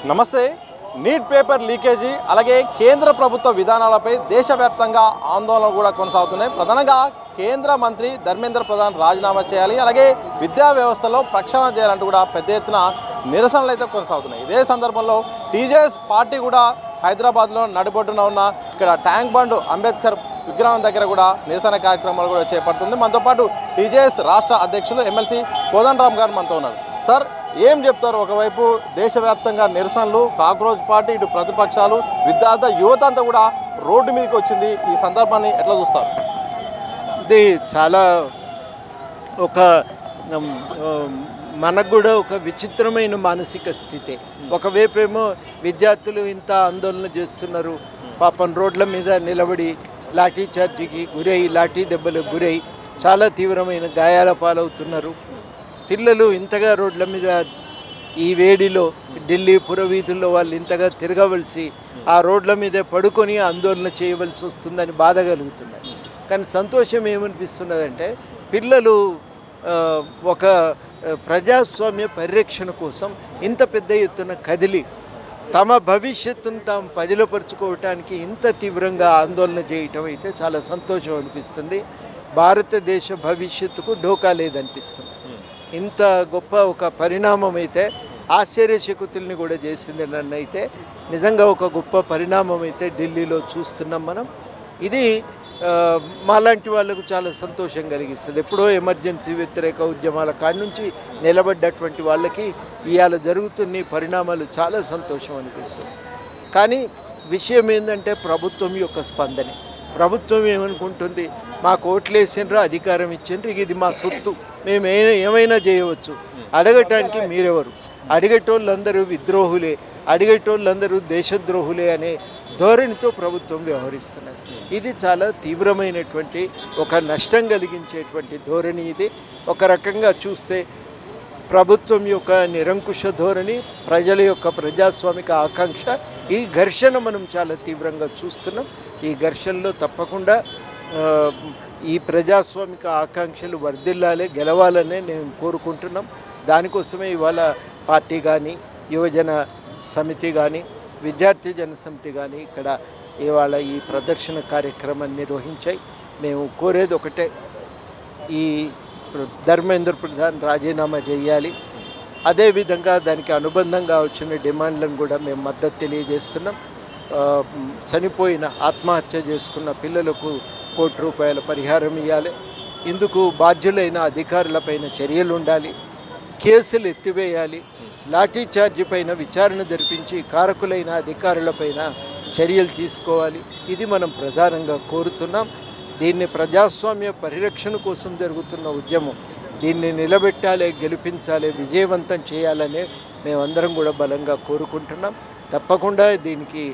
నమస్తే. Neat paper leakage అలాగే కేంద్ర ప్రభుత్వ విధానాలపై దేశవ్యాప్తంగా ఆందోళన కూడా కొనసాగుతున్నాయి. ప్రధానంగా కేంద్ర మంత్రి ధర్మేంద్ర ప్రధాన్ రాజీనామా చేయాలి, అలాగే విద్యా వ్యవస్థలో ప్రక్షాళన చేయాలంటూ కూడా పెద్ద ఎత్తున నిరసనలు అయితే కొనసాగుతున్నాయి. ఇదే సందర్భంలో టీజేఎస్ పార్టీ కూడా హైదరాబాద్లో నడిబొడ్డున ఉన్న ఇక్కడ ట్యాంక్ బండ్ అంబేద్కర్ విగ్రహం దగ్గర కూడా నిరసన కార్యక్రమాలు కూడా చేపడుతుంది. మనతో పాటు టీజేఎస్ రాష్ట్ర అధ్యక్షులు ఎమ్మెల్సీ కోదండరామ్ గారు మనతో ఉన్నారు. సార్, ఏం చెప్తారు? ఒకవైపు దేశవ్యాప్తంగా నిరసనలు, కాక్రోచ్ పార్టీ, ఇటు ప్రతిపక్షాలు, విద్యార్థి యువత అంతా కూడా రోడ్డు మీదకి వచ్చింది. ఈ సందర్భాన్ని ఎట్లా చూస్తారు? ఇది చాలా ఒక మనకు కూడా ఒక విచిత్రమైన మానసిక స్థితి. ఒకవైపు ఏమో విద్యార్థులు ఇంత ఆందోళన చేస్తున్నారు, పాపం రోడ్ల మీద నిలబడి లాఠీ చార్జీకి గురై, లాఠీ దెబ్బలకు గురై చాలా తీవ్రమైన గాయాల పాలవుతున్నారు. పిల్లలు ఇంతగా రోడ్ల మీద ఈ వేడిలో ఢిల్లీ పురవీధుల్లో వాళ్ళు ఇంతగా తిరగవలసి ఆ రోడ్ల మీద పడుకొని ఆందోళన చేయవలసి వస్తుందని బాధ కలుగుతున్నారు. కానీ సంతోషం ఏమనిపిస్తున్నదంటే పిల్లలు ఒక ప్రజాస్వామ్య పరిరక్షణ కోసం ఇంత పెద్ద ఎత్తున కదిలి తమ భవిష్యత్తును తాము పదిలపరుచుకోవటానికి ఇంత తీవ్రంగా ఆందోళన చేయటం అయితే చాలా సంతోషం అనిపిస్తుంది. భారతదేశ భవిష్యత్తుకు ఢోకా లేదనిపిస్తుంది. ఇంత గొప్ప ఒక పరిణామం అయితే ఆశ్చర్యశకుతుల్ని కూడా చేసింది. నన్ను అయితే నిజంగా ఒక గొప్ప పరిణామం అయితే ఢిల్లీలో చూస్తున్నాం మనం. ఇది మాలాంటి వాళ్ళకు చాలా సంతోషం కలిగిస్తుంది. ఎప్పుడో ఎమర్జెన్సీ వ్యతిరేక ఉద్యమాల కాడి నుంచి నిలబడ్డటువంటి వాళ్ళకి ఇవాళ జరుగుతున్న పరిణామాలు చాలా సంతోషం అనిపిస్తుంది. కానీ విషయం ఏంటంటే ప్రభుత్వం యొక్క స్పందనే. ప్రభుత్వం ఏమనుకుంటుంది, మాకు ఓట్లేసిండ్రో అధికారం ఇచ్చిండ్రు, ఇది మా సొత్తు, మేము ఏమైనా చేయవచ్చు, అడగటానికి మీరెవరు, అడిగేటోళ్ళందరూ విద్రోహులే, అడిగేటోళ్ళందరూ దేశద్రోహులే అనే ధోరణితో ప్రభుత్వం వ్యవహరిస్తున్నది. ఇది చాలా తీవ్రమైనటువంటి ఒక నష్టం కలిగించేటువంటి ధోరణి. ఇది ఒక రకంగా చూస్తే ప్రభుత్వం యొక్క నిరంకుశ ధోరణి, ప్రజల యొక్క ప్రజాస్వామిక ఆకాంక్ష, ఈ ఘర్షణ మనం చాలా తీవ్రంగా చూస్తున్నాం. ఈ ఘర్షణలో తప్పకుండా ఈ ప్రజాస్వామిక ఆకాంక్షలు వర్ధిల్లాలే, గెలవాలనే నేను కోరుకుంటున్నాం. దానికోసమే ఇవాళ పార్టీ కానీ, యువజన సమితి కానీ, విద్యార్థి జన సమితి కానీ ఇక్కడ ఇవాళ ఈ ప్రదర్శన కార్యక్రమాన్ని నిర్వహించాయి. మేము కోరేది ఒకటే, ఈ ధర్మేంద్ర ప్రధాన్ రాజీనామా చేయాలి. అదేవిధంగా దానికి అనుబంధంగా వచ్చిన డిమాండ్లను కూడా మేము మద్దతు తెలియజేస్తున్నాం. చనిపోయిన, ఆత్మహత్య చేసుకున్న పిల్లలకు ₹1 కోటి పరిహారం ఇవ్వాలి. ఇందుకు బాధ్యులైన అధికారులపైన చర్యలు ఉండాలి. కేసులు ఎత్తివేయాలి. లాఠీ చార్జీ పైన విచారణ జరిపించి కారకులైన అధికారులపైన చర్యలు తీసుకోవాలి. ఇది మనం ప్రధానంగా కోరుతున్నాం. దీన్ని ప్రజాస్వామ్య పరిరక్షణ కోసం జరుగుతున్న ఉద్యమం. దీన్ని నిలబెట్టాలి, గెలిపించాలి, విజయవంతం చేయాలనే మేమందరం కూడా బలంగా కోరుకుంటున్నాం. తప్పకుండా దీనికి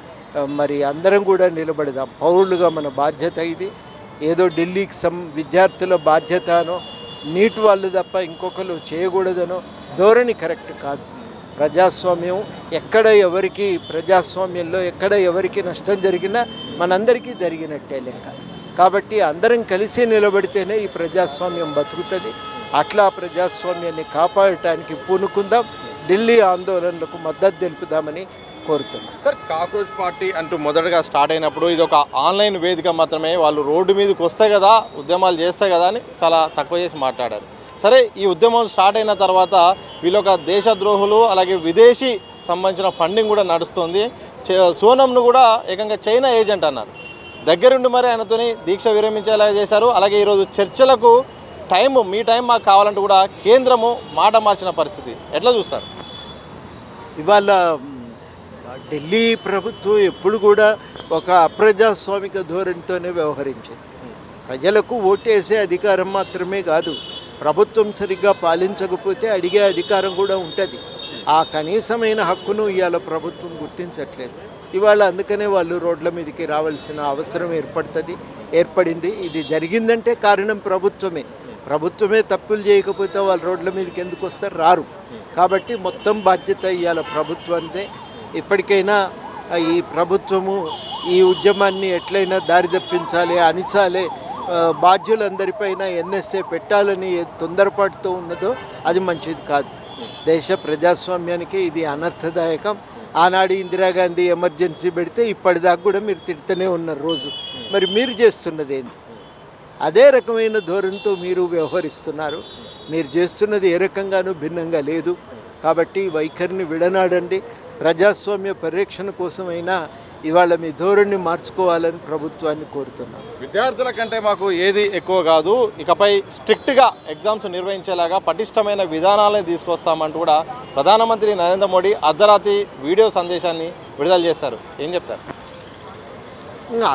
మరి అందరం కూడా నిలబడదాం. పౌరులుగా మన బాధ్యత ఇది. ఏదో ఢిల్లీకి విద్యార్థుల బాధ్యతనో, నీట్ వాళ్ళు తప్ప ఇంకొకరు చేయకూడదనో ధోరణి కరెక్ట్ కాదు. ప్రజాస్వామ్యం ఎక్కడ ఎవరికి, ప్రజాస్వామ్యంలో ఎక్కడ ఎవరికి నష్టం జరిగినా మనందరికీ జరిగినట్టే లెక్క. కాబట్టి అందరం కలిసి నిలబడితేనే ఈ ప్రజాస్వామ్యం బతుకుతుంది. అట్లా ప్రజాస్వామ్యాన్ని కాపాడటానికి పూనుకుందాం. ఢిల్లీ ఆందోళనలకు మద్దతు తెలుపుదామని కోరుతున్నాం. సార్, కాక్రోచ్ పార్టీ అంటూ మొదటగా స్టార్ట్ అయినప్పుడు ఇది ఒక ఆన్లైన్ వేదిక మాత్రమే, వాళ్ళు రోడ్డు మీదకి వస్తాయి కదా, ఉద్యమాలు చేస్తాయి కదా అని చాలా తక్కువ చేసి మాట్లాడారు. సరే, ఈ ఉద్యమం స్టార్ట్ అయిన తర్వాత వీళ్ళొక దేశద్రోహులు, అలాగే విదేశీ సంబంధించిన ఫండింగ్ కూడా నడుస్తుంది. సోనంను కూడా ఏకంగా చైనా ఏజెంట్ అన్నారు. దగ్గరుండి మరి ఆయనతోని దీక్ష విరమించేలా చేశారు. అలాగే ఈరోజు చర్చలకు మీ టైం మాకు కావాలంటూ కూడా కేంద్రము మాట మార్చిన పరిస్థితి ఎట్లా చూస్తారు? ఇవాళ ఢిల్లీ ప్రభుత్వం ఎప్పుడు కూడా ఒక అప్రజాస్వామిక ధోరణితోనే వ్యవహరించింది. ప్రజలకు ఓటేసే అధికారం మాత్రమే కాదు, ప్రభుత్వం సరిగ్గా పాలించకపోతే అడిగే అధికారం కూడా ఉంటుంది. ఆ కనీసమైన హక్కును ఇవాళ ప్రభుత్వం గుర్తించట్లేదు. ఇవాళ అందుకనే వాళ్ళు రోడ్ల మీదకి రావాల్సిన అవసరం ఏర్పడింది. ఇది జరిగిందంటే కారణం ప్రభుత్వమే తప్పులు చేయకపోతే వాళ్ళు రోడ్ల మీదకి ఎందుకు వస్తారు? రారు. కాబట్టి మొత్తం బాధ్యత ఇవాళ ప్రభుత్వానిదే. ఇప్పటికైనా ఈ ప్రభుత్వము ఈ ఉద్యమాన్ని ఎట్లయినా దారి తప్పించాలి, అణిచాలి, బాధ్యులందరిపైన ఎన్ఎస్ఏ పెట్టాలని తొందరపాటుతో ఉన్నదో అది మంచిది కాదు. దేశ ప్రజాస్వామ్యానికి ఇది అనర్థదాయకం. ఆనాడు ఇందిరాగాంధీ ఎమర్జెన్సీ పెడితే ఇప్పటిదాకా కూడా మీరు తిడుతూనే ఉన్నారు రోజు. మరి మీరు చేస్తున్నది ఏంటి? అదే రకమైన ధోరణితో మీరు వ్యవహరిస్తున్నారు. మీరు చేస్తున్నది ఏ రకంగానూ భిన్నంగా లేదు. కాబట్టి వైఖరిని విడనాడండి. ప్రజాస్వామ్య పరిరక్షణ కోసమైనా ఇవాళ మీ ధోరణిని మార్చుకోవాలని ప్రభుత్వాన్ని కోరుతున్నాం. విద్యార్థుల కంటే మాకు ఏది ఎక్కువ కాదు, ఇకపై స్ట్రిక్ట్గా ఎగ్జామ్స్ నిర్వహించేలాగా పటిష్టమైన విధానాలను తీసుకొస్తామంటూ కూడా ప్రధానమంత్రి నరేంద్ర మోడీ అర్ధరాత్రి వీడియో సందేశాన్ని విడుదల చేశారు. ఏం చెప్తారు?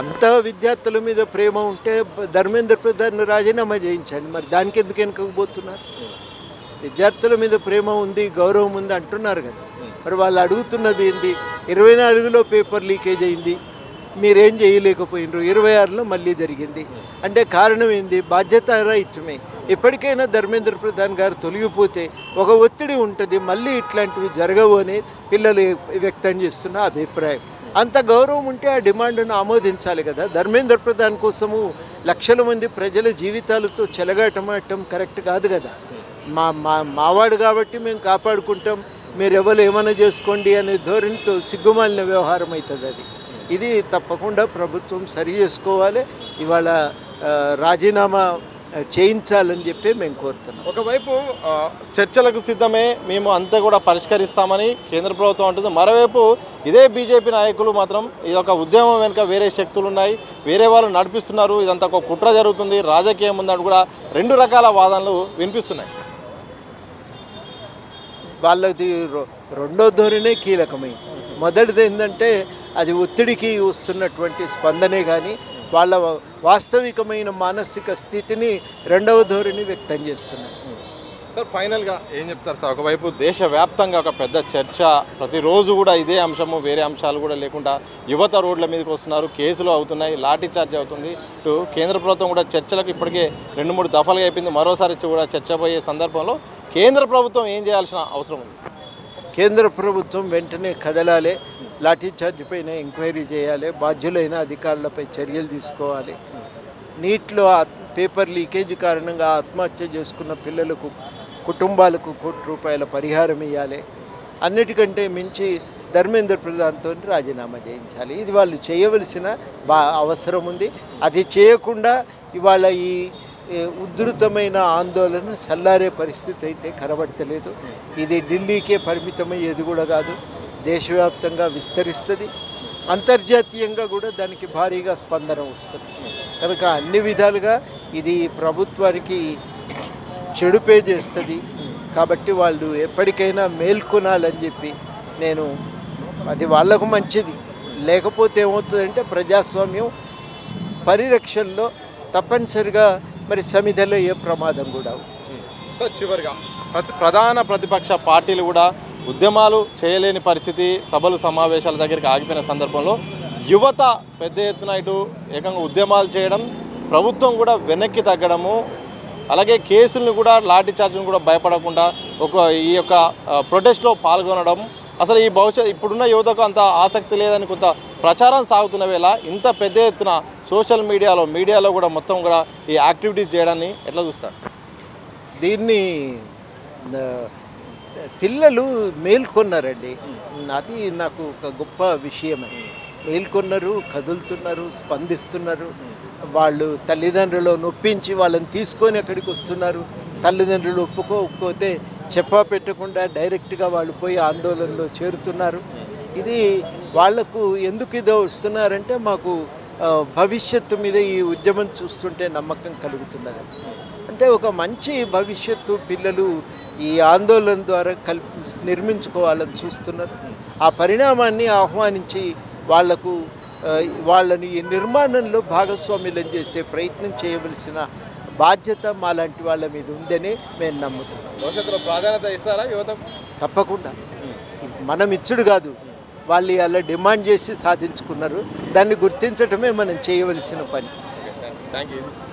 అంత విద్యార్థుల మీద ప్రేమ ఉంటే ధర్మేంద్ర ప్రధాన్ రాజీనామా చేయించండి. మరి దానికి ఎందుకు వెనుకపోతున్నారు? విద్యార్థుల మీద ప్రేమ ఉంది, గౌరవం ఉంది అంటున్నారు కదా. మరి వాళ్ళు అడుగుతున్నది ఏంది? 24లో పేపర్ లీకేజ్ అయింది, మీరేం చేయలేకపోయినరు. 26లో మళ్ళీ జరిగింది. అంటే కారణం ఏంది? బాధ్యతారాహిత్యమే. ఎప్పటికైనా ధర్మేంద్ర ప్రధాన్ గారు తొలగిపోతే ఒక ఒత్తిడి ఉంటుంది, మళ్ళీ ఇట్లాంటివి జరగవు అని పిల్లలు వ్యక్తం చేస్తున్న అభిప్రాయం. అంత గౌరవం ఉంటే ఆ డిమాండ్ను ఆమోదించాలి కదా. ధర్మేంద్ర ప్రధాన్ కోసము లక్షల మంది ప్రజల జీవితాలతో చెలగాటమాడటం కరెక్ట్ కాదు కదా. మావాడు కాబట్టి మేము కాపాడుకుంటాం, మీరు ఎవరు ఏమైనా చేసుకోండి అనే ధోరణితో సిగ్గుమాలిన వ్యవహారం అవుతుంది అది. ఇది తప్పకుండా ప్రభుత్వం సరి చేసుకోవాలి. ఇవాళ రాజీనామా చేయించాలని చెప్పి మేము కోరుతున్నాం. ఒకవైపు చర్చలకు సిద్ధమే, మేము అంతా కూడా పరిష్కరిస్తామని కేంద్ర ప్రభుత్వం అంటుంది. మరోవైపు ఇదే బీజేపీ నాయకులు మాత్రం ఈ యొక్క ఉద్యమం వెనుక వేరే శక్తులు ఉన్నాయి, వేరే వాళ్ళు నడిపిస్తున్నారు, ఇదంతా ఒక కుట్ర జరుగుతుంది, రాజకీయం ఉందని కూడా 2 రకాల వాదనలు వినిపిస్తున్నాయి. వాళ్ళది రెండో ధోరణే కీలకమైంది. మొదటిది ఏంటంటే అది ఒత్తిడికి వస్తున్నటువంటి స్పందనే, కానీ వాళ్ళ వాస్తవికమైన మానసిక స్థితిని రెండవ ధోరణి వ్యక్తం చేస్తున్నారు. సార్, ఫైనల్గా ఏం చెప్తారు సార్? ఒకవైపు దేశవ్యాప్తంగా ఒక పెద్ద చర్చ, ప్రతిరోజు కూడా ఇదే అంశము, వేరే అంశాలు కూడా లేకుండా యువత రోడ్ల మీదకి వస్తున్నారు, కేసులు అవుతున్నాయి, లాఠీ చార్జ్ అవుతుంది. ఇటు కేంద్ర ప్రభుత్వం కూడా చర్చలకు ఇప్పటికే 2-3 దఫాలుగా అయిపోయింది, మరోసారి కూడా చర్చ పోయే సందర్భంలో కేంద్ర ప్రభుత్వం ఏం చేయాల్సిన అవసరం ఉంది? కేంద్ర ప్రభుత్వం వెంటనే కదలాలి, లాఠీ చార్జ్ పైన ఎంక్వైరీ చేయాలి, బాధ్యులైన అధికారులపై చర్యలు తీసుకోవాలి. నీట్లో పేపర్ లీకేజ్ కారణంగా ఆత్మహత్య చేసుకున్న పిల్లలకు, కుటుంబాలకు ₹1 కోట్ల పరిహారం ఇవ్వాలి. అన్నిటికంటే మించి ధర్మేంద్ర ప్రధాన్తో రాజీనామా చేయించాలి. ఇది వాళ్ళు చేయవలసిన అవసరం ఉంది. అది చేయకుండా ఇవాళ ఈ ఉధృతమైన ఆందోళన చల్లారే పరిస్థితి అయితే కనబడతలేదు. ఇది ఢిల్లీకే పరిమితమయ్యేది కూడా కాదు, దేశవ్యాప్తంగా విస్తరిస్తుంది. అంతర్జాతీయంగా కూడా దానికి భారీగా స్పందన వస్తుంది. కనుక అన్ని విధాలుగా ఇది ప్రభుత్వానికి చెడుపే చేస్తుంది. కాబట్టి వాళ్ళు ఎప్పటికైనా మేల్కొనాలని చెప్పి నేను, అది వాళ్లకు మంచిది. లేకపోతే ఏమవుతుందంటే ప్రజాస్వామ్యం పరిరక్షణలో తప్పనిసరిగా మరి సమిధలో ఏ ప్రమాదం కూడా అవుతుంది. చివరిగా ప్రధాన ప్రతిపక్ష పార్టీలు కూడా ఉద్యమాలు చేయలేని పరిస్థితి, సభలు సమావేశాల దగ్గరికి ఆగిపోయిన సందర్భంలో యువత పెద్ద ఎత్తున ఇటు ఏకంగా ఉద్యమాలు చేయడం, ప్రభుత్వం కూడా వెనక్కి తగ్గడము, అలాగే కేసులను కూడా లాఠీ చార్జ్ను కూడా భయపడకుండా ఈ యొక్క ప్రొటెస్ట్లో పాల్గొనడం, అసలు ఈ ఇప్పుడున్న యువతకు అంత ఆసక్తి లేదని కొంత ప్రచారం సాగుతున్న వేళ ఇంత పెద్ద ఎత్తున సోషల్ మీడియాలో కూడా మొత్తం కూడా ఈ యాక్టివిటీస్ చేయడాన్ని ఎట్లా చూస్తారు? దీన్ని పిల్లలు మేల్కొన్నారండి. అది నాకు ఒక గొప్ప విషయం. మేల్కొన్నారు, కదులుతున్నారు, స్పందిస్తున్నారు. వాళ్ళు తల్లిదండ్రులు నొప్పించి వాళ్ళని తీసుకొని అక్కడికి వస్తున్నారు. తల్లిదండ్రులు ఒప్పుకోకపోతే చెప్పా పెట్టకుండా డైరెక్ట్గా వాళ్ళు పోయి ఆందోళనలో చేరుతున్నారు. ఇది వాళ్లకు ఎందుకు ఇదో వస్తున్నారంటే మాకు భవిష్యత్తు మీద ఈ ఉద్యమం చూస్తుంటే నమ్మకం కలుగుతున్నది. అంటే ఒక మంచి భవిష్యత్తు పిల్లలు ఈ ఆందోళన ద్వారా నిర్మించుకోవాలని చూస్తున్నారు. ఆ పరిణామాన్ని ఆహ్వానించి వాళ్ళని ఈ నిర్మాణంలో భాగస్వామ్యులను చేసే ప్రయత్నం చేయవలసిన బాధ్యత మాలాంటి వాళ్ళ మీద ఉందని మేము నమ్ముతున్నాం. భవిష్యత్తులో ప్రాధాన్యత ఇస్తారా యువత? తప్పకుండా. మనం ఇచ్చుడు కాదు, వాళ్ళు అలా డిమాండ్ చేసి సాధించుకున్నారు. దాన్ని గుర్తించడమే మనం చేయవలసిన పని.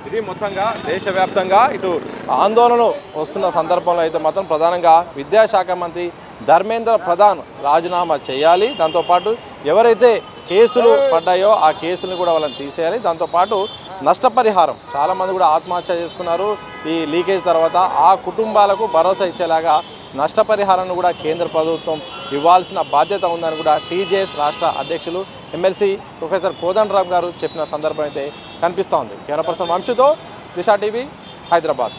ఇది మొత్తంగా దేశవ్యాప్తంగా ఇటు ఆందోళన వస్తున్న సందర్భంలో అయితే మాత్రం ప్రధానంగా విద్యాశాఖ మంత్రి ధర్మేంద్ర ప్రధాన్ రాజీనామా చేయాలి. దాంతోపాటు ఎవరైతే కేసులు పడ్డాయో ఆ కేసులను కూడా వాళ్ళని తీసేయాలి. దాంతోపాటు నష్టపరిహారం, చాలామంది కూడా ఆత్మహత్య చేసుకున్నారు ఈ లీకేజ్ తర్వాత, ఆ కుటుంబాలకు భరోసా ఇచ్చేలాగా నష్టపరిహారాన్ని కూడా కేంద్ర ప్రభుత్వం ఇవ్వాల్సిన బాధ్యత ఉందని కూడా టీజేఎస్ రాష్ట్ర అధ్యక్షులు ఎమ్మెల్సీ ప్రొఫెసర్ కోదండరామ్ గారు చెప్పిన సందర్భం అయితే కనిపిస్తూ ఉంది. కెమెరా పర్సన్ వంశీతో దిశా టీవీ, హైదరాబాద్.